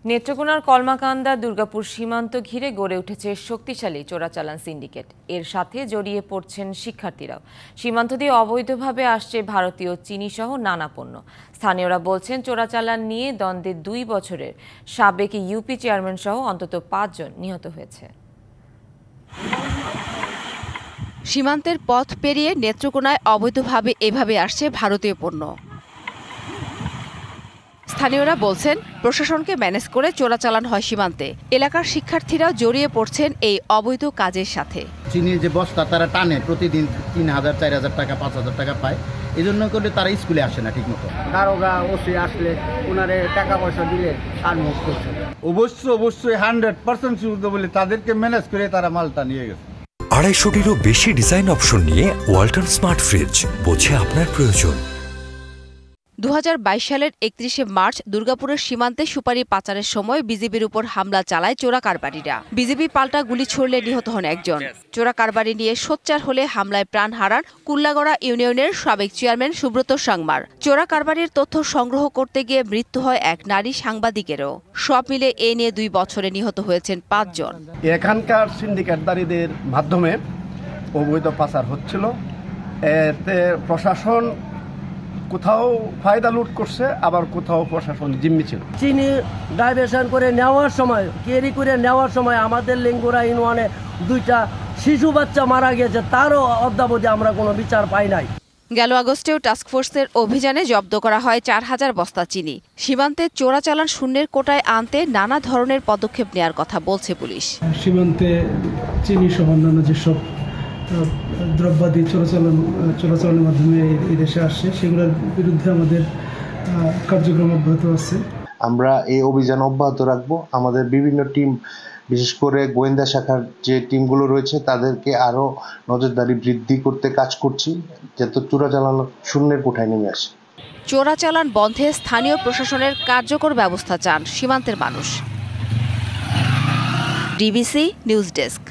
নেত্রকোনার কলমাকান্দা দুর্গাপুর সীমান্ত ঘিরে গড়ে উঠেছে শক্তিশালী চোরাচালান সিন্ডিকেট। এর সাথে জড়িয়ে পড়ছেন শিক্ষার্থীরাও। সীমান্ত দিয়ে অবৈধভাবে আসছে ভারতীয় চিনি সহ নানা পণ্য। স্থানীয়রা বলছেন, চোরাচালান নিয়ে দ্বন্দ্বে 2 বছরের সাবেক ইউপি চেয়ারম্যান সহ অন্তত 5 জন নিহত হয়েছে। সীমান্তের পথ পেরিয়ে নেত্রকোনায় অবৈধভাবে এভাবে আসছে ভারতীয় পণ্য। স্থানীয়রা বলছেন, প্রশাসনকে ম্যানেজ করে চোরাচালান হয় সীমান্তে। এলাকার শিক্ষার্থীরাও জড়িয়ে পড়ছেন এই অবৈধ কাজের সাথে। চিনি যে বস্তা তারা টানে, প্রতিদিন 3,000 4,000 টাকা 5,000 টাকা পায়। এই জন্য করলে তারা স্কুলে আসে না ঠিক মতো। দারোগা ওসি আসলে ওনারে টাকা পয়সা দিলে আর মুখ করছে। অবশ্যই 100% সুবিধা বলে তাদেরকে ম্যানেজ করে তারা মালটা নিয়ে গেছে। 250-টিরও বেশি ডিজাইন অপশন নিয়ে ওয়ালটন স্মার্ট ফ্রিজ, বোঝে আপনার প্রয়োজন। 2022 সালের 31শে মার্চ দুর্গাপুরের সীমান্তে সুপারি পাচারের সময় বিজিবির উপর হামলা চালায় চোরা কারবারিরা। বিজিবি পাল্টা গুলি ছুড়লে নিহত হন একজন। চোরা কারবারি নিয়ে সোচ্চার হলে হামলায় প্রাণ হারান কুল্লাগড়া ইউনিয়নের সাবেক চেয়ারম্যান সুব্রত সাংমার। চোরা কারবারির তথ্য সংগ্রহ করতে গিয়ে মৃত্যু হয় এক নারী সাংবাদিকেরও। সব মিলে এ নিয়ে 2 বছরে নিহত হয়েছেন 5 জন। এখানকার সিন্ডিকেটদারীদের মাধ্যমে অবৈধ পাচার হচ্ছিল। এতে প্রশাসন কোথাও ফায়দা লুট করছে, আবার কোথাও প্রশাসন জিম্মি ছিল। চিনি ডাইভার্সন করে নেওয়ার সময়, ক্যারি করে নেওয়ার সময় আমাদের লিঙ্গুরা ইউনিয়নে 2টা শিশু বাচ্চা মারা গেছে, তারও অদ্যাবধি আমরা কোনো বিচার পাই নাই। গেল আগস্টেও টাস্কফোর্সের অভিযানে জব্দ করা হয় 4,000 বস্তা চিনি। সীমান্তে চোরাচালান শূন্যের কোটায় আনতে নানা ধরনের পদক্ষেপ নেওয়ার কথা বলছে পুলিশ। সীমান্তে চিনি সহ অন্যান্য যেসব দ্রব্যাদি চোরাচালানের মাধ্যমে এই দেশে আসছে, সেগুলোর বিরুদ্ধে আমাদের কার্যক্রম অব্যাহত আছে। আমরা এই অভিযান অব্যাহত রাখবো। আমাদের বিভিন্ন টিম, বিশেষ করে গোয়েন্দা শাখার যে টিমগুলো রয়েছে, তাদেরকে আরও নজরদারি বৃদ্ধি করতে কাজ করছি, যাতে চোরাচালান শূন্যের কোঠায় নেমে আসে। চোরাচালান বন্ধে স্থানীয় প্রশাসনের কার্যকর ব্যবস্থা চান সীমান্তের মানুষ। DBC news desk.